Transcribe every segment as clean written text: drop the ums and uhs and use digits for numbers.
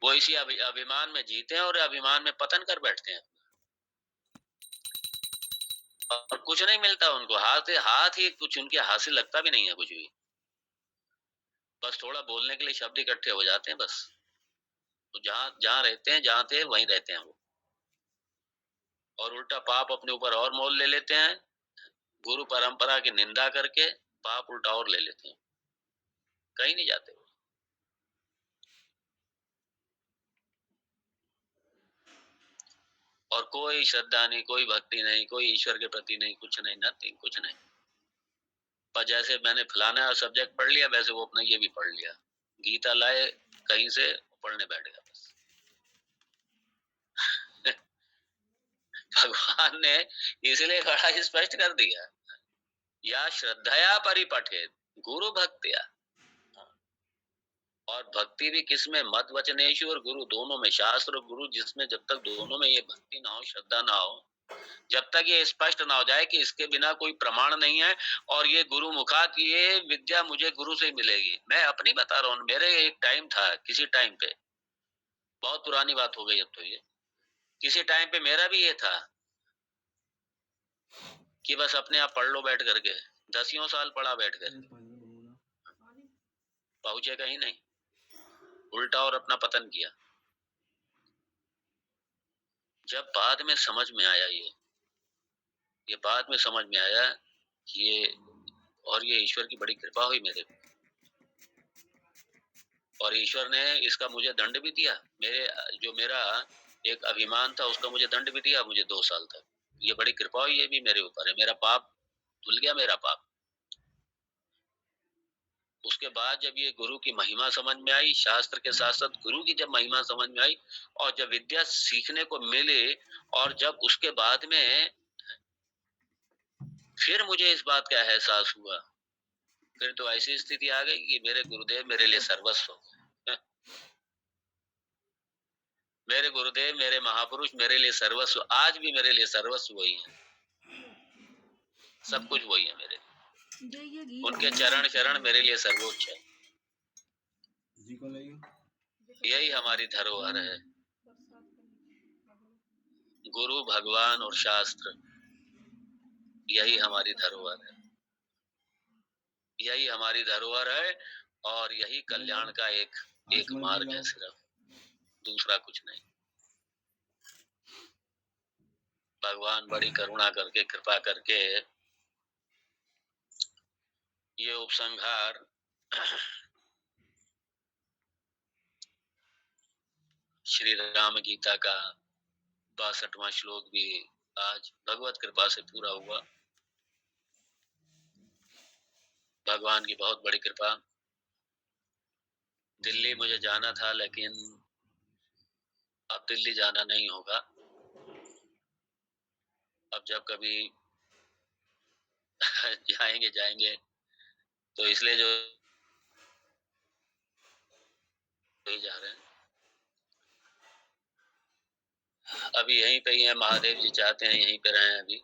वो इसी अभिमान में जीते हैं और अभिमान में पतन कर बैठते हैं और कुछ नहीं मिलता उनको, हाथ ही कुछ उनके हासिल लगता भी नहीं है कुछ भी, बस थोड़ा बोलने के लिए शब्द इकट्ठे हो जाते हैं बस। तो जहां रहते हैं, जहां थे वहीं रहते हैं वो, और उल्टा पाप अपने ऊपर और मोल ले लेते हैं, गुरु परंपरा की निंदा करके पाप उल्टा और ले लेते हैं, कहीं नहीं जाते। और कोई श्रद्धा नहीं, कोई भक्ति नहीं, कोई ईश्वर के प्रति नहीं, कुछ नहीं, नथिंग, कुछ नहीं। पर जैसे मैंने फलाना सब्जेक्ट पढ़ लिया वैसे वो अपना ये भी पढ़ लिया, गीता लाए कहीं से पढ़ने बैठ गया बस। भगवान ने इसलिए बड़ा स्पष्ट कर दिया, या श्रद्धया परिपठेत गुरु भक्तिया। और भक्ति भी किसमें, मत वचनेशु और गुरु दोनों में, शास्त्र और गुरु जिसमें, जब तक दोनों में ये भक्ति ना हो, श्रद्धा ना हो, जब तक ये स्पष्ट ना हो जाए कि इसके बिना कोई प्रमाण नहीं है और ये गुरु मुखात ये विद्या मुझे गुरु से मिलेगी। मैं अपनी बता रहा हूँ, मेरे एक टाइम था, किसी टाइम पे, बहुत पुरानी बात हो गई अब तो, ये किसी टाइम पे मेरा भी ये था कि बस अपने आप पढ़ लो बैठ करके, 10 साल पढ़ा बैठ कर, पहुंचे कहीं नहीं, उल्टा और अपना पतन किया। जब बाद में समझ में आया, ये बाद में समझ में आया कि ये ईश्वर की बड़ी कृपा हुई मेरे पे, और ईश्वर ने इसका मुझे दंड भी दिया, मेरा एक अभिमान था उसका मुझे दंड भी दिया, मुझे 2 साल तक। ये बड़ी कृपा हुई, ये भी मेरे ऊपर है, मेरा पाप धुल गया, मेरा पाप। उसके बाद जब ये गुरु की महिमा समझ में आई, शास्त्र के साथ साथ गुरु की जब महिमा समझ में आई, और जब विद्या सीखने को मिले, और जब उसके बाद में फिर मुझे इस बात का एहसास हुआ, फिर तो ऐसी स्थिति आ गई कि मेरे गुरुदेव मेरे लिए सर्वस्व मेरे गुरुदेव, मेरे महापुरुष मेरे लिए सर्वस्व, आज भी मेरे लिए सर्वस्व वही है, सब कुछ वही है मेरे लिए। उनके चरण शरण मेरे लिए सर्वोच्च है। यही हमारी धरोहर है, गुरु, भगवान और शास्त्र, यही हमारी धरोहर है, यही हमारी धरोहर है, और यही कल्याण का एक मार्ग है, सिर्फ दूसरा कुछ नहीं। भगवान बड़ी करुणा करके, कृपा करके ये उपसंहार श्री राम गीता का 62वां श्लोक भी आज भगवत कृपा से पूरा हुआ। भगवान की बहुत बड़ी कृपा। दिल्ली मुझे जाना था, लेकिन अब दिल्ली जाना नहीं होगा। अब जब कभी जाएंगे तो इसलिए जो जा रहे हैं, अभी यहीं पे ही है, महादेव जी चाहते हैं यहीं पे रहें अभी।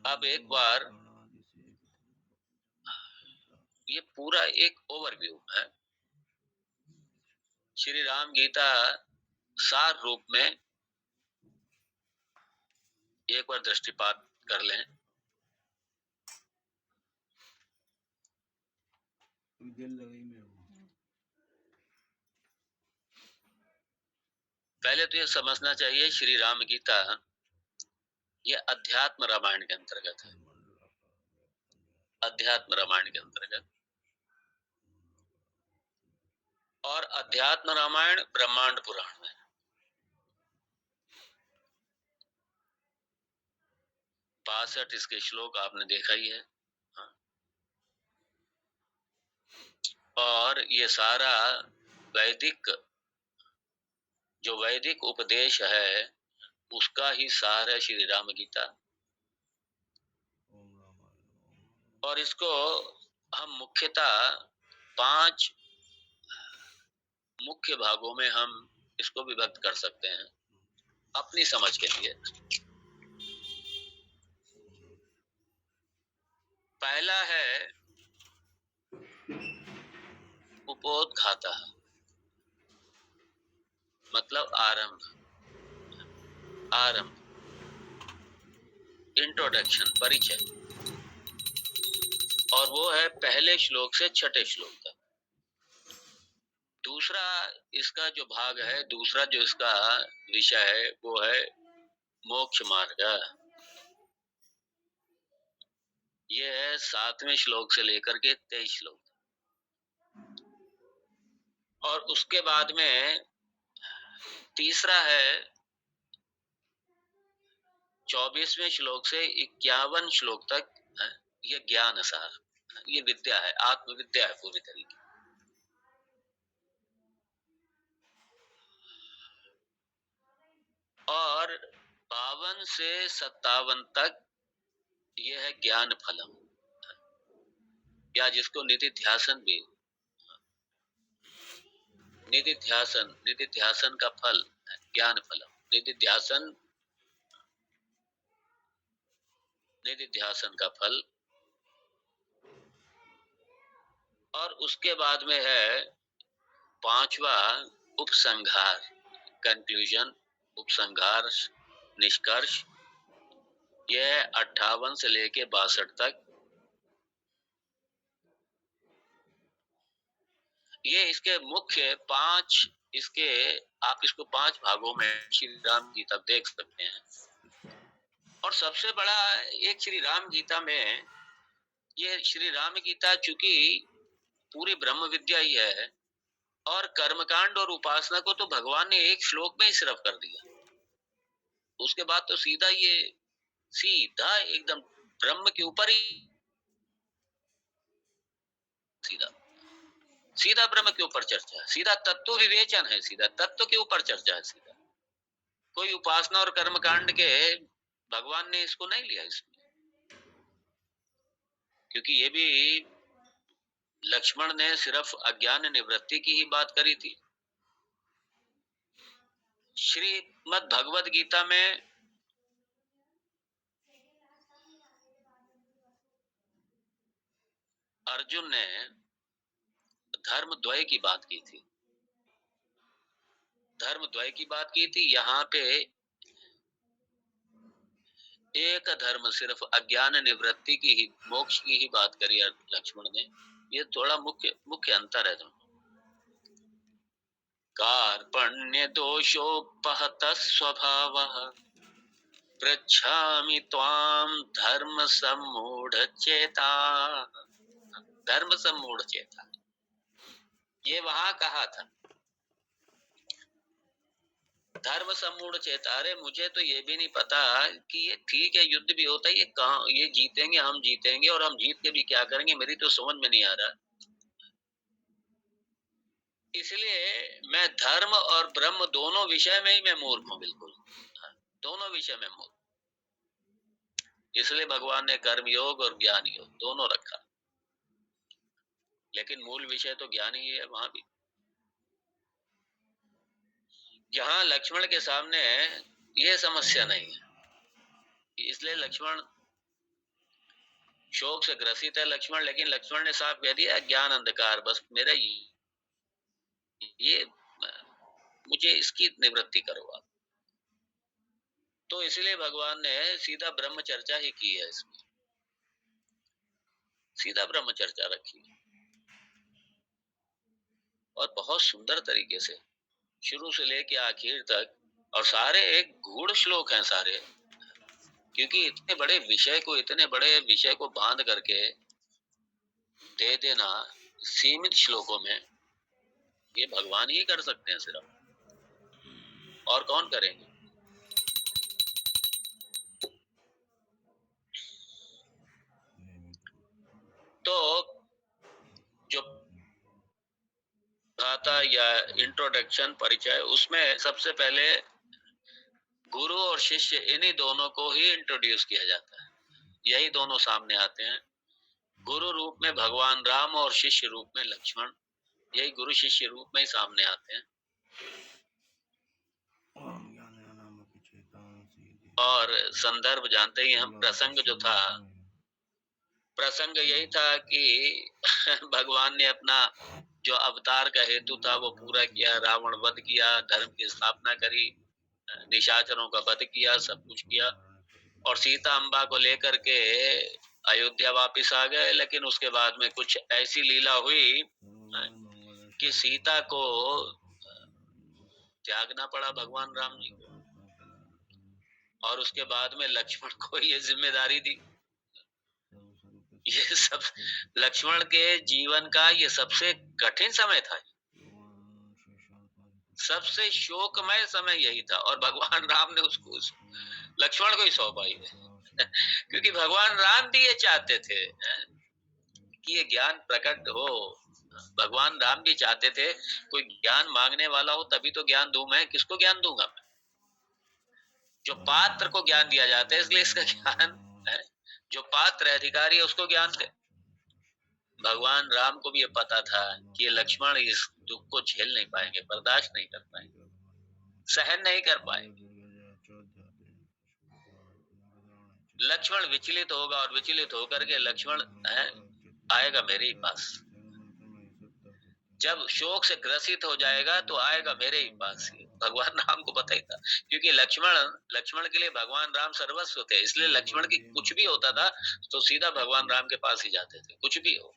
अब एक बार ये पूरा एक ओवरव्यू है, श्री राम गीता सार रूप में एक बार दृष्टिपात कर लें। पहले तो ये समझना चाहिए, श्री राम गीता ये अध्यात्म रामायण के अंतर्गत है, अध्यात्म रामायण के अंतर्गत। और अध्यात्म रामायण ब्रह्मांड पुराण में, 62 इसके श्लोक आपने देखा ही है। हाँ। और ये सारा जो वैदिक उपदेश है उसका ही सार है श्री राम गीता। और इसको हम मुख्यतः 5 मुख्य भागों में हम इसको विभक्त कर सकते हैं अपनी समझ के लिए। पहला है उपोद्घाता, मतलब आरंभ, आरंभ, इंट्रोडक्शन, परिचय, और वो है पहले श्लोक से छठे श्लोक तक। दूसरा इसका जो भाग है, दूसरा जो इसका विषय है, वो है मोक्ष मार्ग। ये है 7वें श्लोक से लेकर के 23 श्लोक, और उसके बाद में तीसरा है 24वें श्लोक से 51 श्लोक तक। ये ज्ञान सार, ये विद्या है, आत्मविद्या है पूरी तरीके। और 52 से 57 तक ये है ज्ञान फलम, या जिसको निधिध्यासन भी, निधिध्यासन, निधिध्यासन का फल ज्ञान फलम, निधिध्यासन, निधिध्यासन का फल। और उसके बाद में है 5वां उपसंहार, कंक्लूजन, उपसंहार, निष्कर्ष। यह 58 से लेके 62 तक। ये इसके मुख्य 5, इसके आप इसको 5 भागों में श्री राम गीता देख सकते हैं। और सबसे बड़ा एक श्री राम गीता में, ये श्री राम गीता चूंकि पूरी ब्रह्म विद्या ही है, और कर्मकांड और उपासना को तो भगवान ने एक श्लोक में ही सिर्फ कर दिया। उसके बाद तो सीधा ये सीधा एकदम ब्रह्म के ऊपर ही, सीधा सीधा ब्रह्म के ऊपर चर्चा है, सीधा तत्व विवेचन है, सीधा तत्व के ऊपर चर्चा है, सीधा कोई उपासना और कर्मकांड के भगवान ने इसको नहीं लिया इसमें। क्योंकि ये भी लक्ष्मण ने सिर्फ अज्ञान निवृत्ति की ही बात करी थी। श्रीमद् भगवद गीता में अर्जुन ने धर्म द्वय की बात की थी, धर्म द्वय की बात की थी। यहाँ पे एक धर्म सिर्फ अज्ञान निवृत्ति की ही, मोक्ष की ही बात करी लक्ष्मण ने। ये थोड़ा मुख्य अंतर है दोनों। कार्पण्य दोषोपहत स्वभावः पृच्छामि त्वां धर्म सम्मूढ़ चेता, धर्म सम्मूढ़ चेता, ये वहां कहा था। धर्म सम्मूढ़ चेता, अरे मुझे तो ये भी नहीं पता कि ये ठीक है, युद्ध भी होता है, ये कहाँ, ये जीतेंगे, हम जीतेंगे, और हम जीत के भी क्या करेंगे, मेरी तो समझ में नहीं आ रहा। इसलिए मैं धर्म और ब्रह्म दोनों विषय में ही मैं मूर्ख हूँ, बिल्कुल दोनों विषय में मूर्ख। इसलिए भगवान ने कर्म योग और ज्ञान योग दोनों रखा, लेकिन मूल विषय तो ज्ञान ही है वहां भी। यहाँ लक्ष्मण के सामने ये समस्या नहीं है, इसलिए लक्ष्मण शोक से ग्रसित है लक्ष्मण, लेकिन लक्ष्मण ने साफ कह दिया ज्ञान अंधकार, बस मेरा ये मुझे इसकी निवृत्ति करो आप। तो इसलिए भगवान ने सीधा ब्रह्म चर्चा ही की है, इसमें सीधा ब्रह्म चर्चा रखी, और बहुत सुंदर तरीके से शुरू से लेके आखिर तक। और सारे एक गूढ़ श्लोक हैं सारे, क्योंकि इतने बड़े विषय को, इतने बड़े विषय को बांध करके दे देना सीमित श्लोकों में, ये भगवान ही कर सकते हैं सिर्फ, और कौन करेंगे। तो जो गाथा या इंट्रोडक्शन, परिचय, उसमें सबसे पहले गुरु और शिष्य, इन्हीं दोनों को ही इंट्रोड्यूस किया जाता है। यही दोनों सामने आते हैं, गुरु रूप में भगवान राम और शिष्य रूप में लक्ष्मण, यही गुरु शिष्य रूप में ही सामने आते हैं। और संदर्भ जानते ही हम, प्रसंग जो था, प्रसंग यही था कि भगवान ने अपना जो अवतार का हेतु था वो पूरा किया, रावण वध किया, धर्म की स्थापना करी, निशाचरों का वध किया, सब कुछ किया और सीता अम्बा को लेकर के अयोध्या वापस आ गए। लेकिन उसके बाद में कुछ ऐसी लीला हुई कि सीता को त्यागना पड़ा भगवान राम जी को, और उसके बाद में लक्ष्मण को ये जिम्मेदारी दी। ये सब लक्ष्मण के जीवन का ये सबसे कठिन समय था, सबसे शोकमय समय यही था, और भगवान राम ने उसको लक्ष्मण को ही सौंपा ही क्योंकि भगवान राम भी ये चाहते थे कि ये ज्ञान प्रकट हो। भगवान राम भी चाहते थे कोई ज्ञान मांगने वाला हो तभी तो ज्ञान दूं मैं, किसको ज्ञान दूंगा मैं? जो पात्र को ज्ञान दिया जाता है, इसलिए इसका ज्ञान है, जो पात्र अधिकारी है उसको ज्ञान दे। भगवान राम को भी ये पता था कि ये लक्ष्मण इस दुख को झेल नहीं पाएंगे, बर्दाश्त नहीं कर पाएंगे, सहन नहीं कर पाएंगे। लक्ष्मण विचलित होगा और विचलित होकर के लक्ष्मण आएगा मेरे ही पास, जब शोक से ग्रसित हो जाएगा तो आएगा मेरे ही पास। भगवान राम को पता ही था, क्योंकि लक्ष्मण के लिए भगवान राम सर्वस्व थे, इसलिए लक्ष्मण की कुछ भी होता था तो सीधा भगवान राम के पास ही जाते थे। कुछ भी हो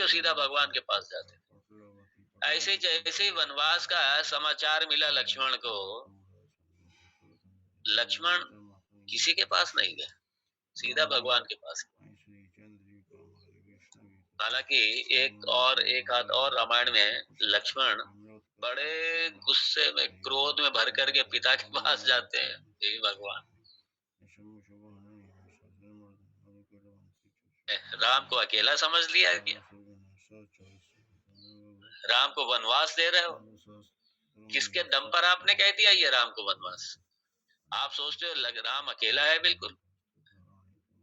सीधा भगवान के पास जाते थे। ऐसे जैसे वनवास का समाचार मिला लक्ष्मण को, लक्ष्मण किसी के पास नहीं गए, सीधा भगवान के पास। हालांकि एक हाथ और रामायण में लक्ष्मण बड़े गुस्से में, क्रोध में भर करके पिता के पास जाते हैं। हे भगवान, राम को अकेला समझ लिया क्या? राम को वनवास दे रहे हो? किसके दम पर आपने कह दिया ये राम को वनवास? आप सोचते हो राम अकेला है बिल्कुल,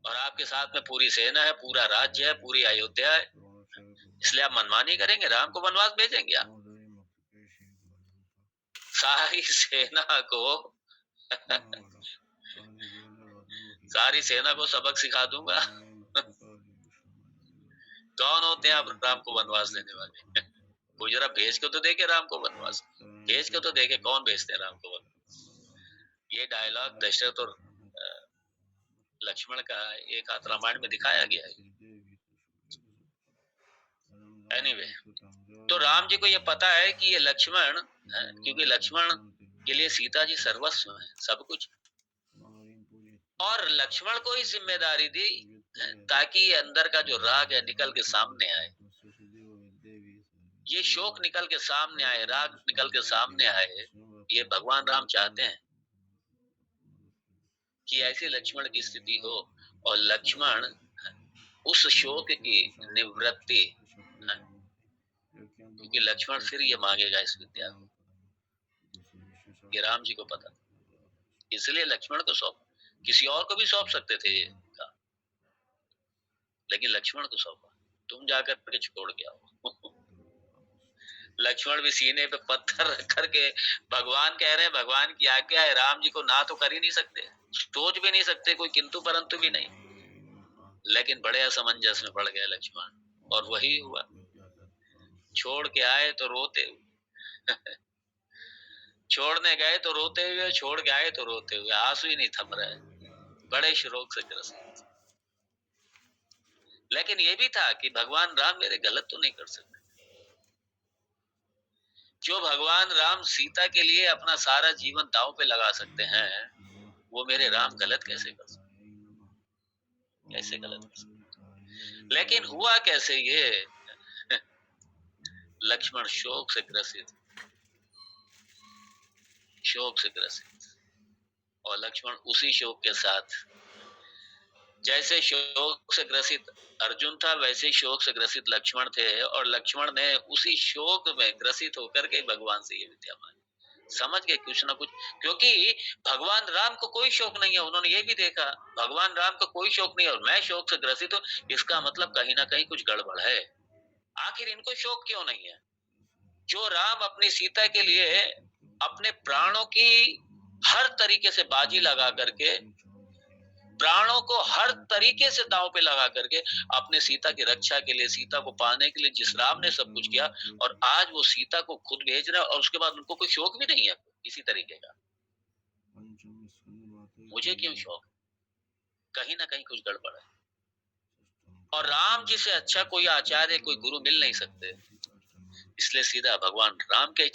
और आपके साथ में पूरी सेना है, पूरा राज्य है, पूरी अयोध्या है, इसलिए आप मनमानी करेंगे, राम को वनवास भेजेंगे आप? सारी सेना को सारी सेना को सबक सिखा दूंगा। कौन होते हैं आप राम को वनवास देने वाले? वो जरा भेज के तो देखे राम को वनवास, भेज के तो देखे कौन भेजते हैं राम को वनवास। ये डायलॉग दशरथ और लक्ष्मण का एक हाथ रामायण में दिखाया गया है। एनीवे, तो राम जी को ये पता है कि ये लक्ष्मण, क्योंकि लक्ष्मण के लिए सीता जी सर्वस्व है, सब कुछ, और लक्ष्मण को ही जिम्मेदारी दी ताकि अंदर का जो राग है निकल के सामने आए, ये शोक निकल के सामने आए, राग निकल के सामने आए। ये भगवान राम चाहते हैं कि ऐसी लक्ष्मण की स्थिति हो, और लक्ष्मण उस शोक की निवृत्ति, क्योंकि लक्ष्मण फिर ये मांगेगा इस विद्या को, ये राम जी को पता, इसलिए लक्ष्मण को सौंप, किसी और को भी सौंप सकते थे लेकिन लक्ष्मण को सौंपा, तुम जाकर के छोड़ के आओ। लक्ष्मण भी सीने पे पत्थर रख करके, भगवान कह रहे हैं, भगवान की आज्ञा है, राम जी को ना तो कर ही नहीं सकते, सोच भी नहीं सकते, कोई किंतु परंतु भी नहीं, लेकिन बड़े असमंजस में पड़ गए लक्ष्मण, और वही हुआ, छोड़ के आए तो रोते हुए छोड़ने गए तो रोते हुए, छोड़ के आए तो रोते हुए, आंसू ही नहीं थम रहे, बड़े शोक से ग्रसित। लेकिन ये भी था कि भगवान राम मेरे गलत तो नहीं कर सकते, जो भगवान राम सीता के लिए अपना सारा जीवन दांव पे लगा सकते हैं, वो मेरे राम गलत कैसे कर सकते, कैसे गलत कर सकते? लेकिन हुआ कैसे ये? लक्ष्मण शोक से ग्रसित, शोक से ग्रसित, और लक्ष्मण उसी शोक के साथ, जैसे शोक से ग्रसित अर्जुन था वैसे ही शोक से ग्रसित लक्ष्मण थे, और लक्ष्मण ने उसी शोक में ग्रसित होकर के भगवान से ये विद्या मांगी। समझ गए कुछ ना कुछ, क्योंकि भगवान राम को कोई शोक नहीं है, उन्होंने ये भी देखा भगवान राम को कोई शोक नहीं है और मैं शोक से ग्रसित हूँ, इसका मतलब कहीं ना कहीं कुछ गड़बड़ है। आखिर इनको शोक क्यों नहीं है? जो राम अपनी सीता के लिए अपने प्राणों की हर तरीके से बाजी लगा करके प्राणों को हर तरीके से दांव पे लगा करके अपने सीता की रक्षा के लिए, सीता को पाने के लिए जिस राम ने सब कुछ किया, और आज वो सीता को खुद भेज रहे हैं और उसके बाद उनको कोई शौक भी नहीं है इसी तरीके का। मुझे क्यों शौक? कहीं ना कहीं कुछ गड़बड़ है। और राम जी से अच्छा कोई आचार्य, कोई गुरु मिल नहीं सकते, इसलिए सीधा भगवान राम के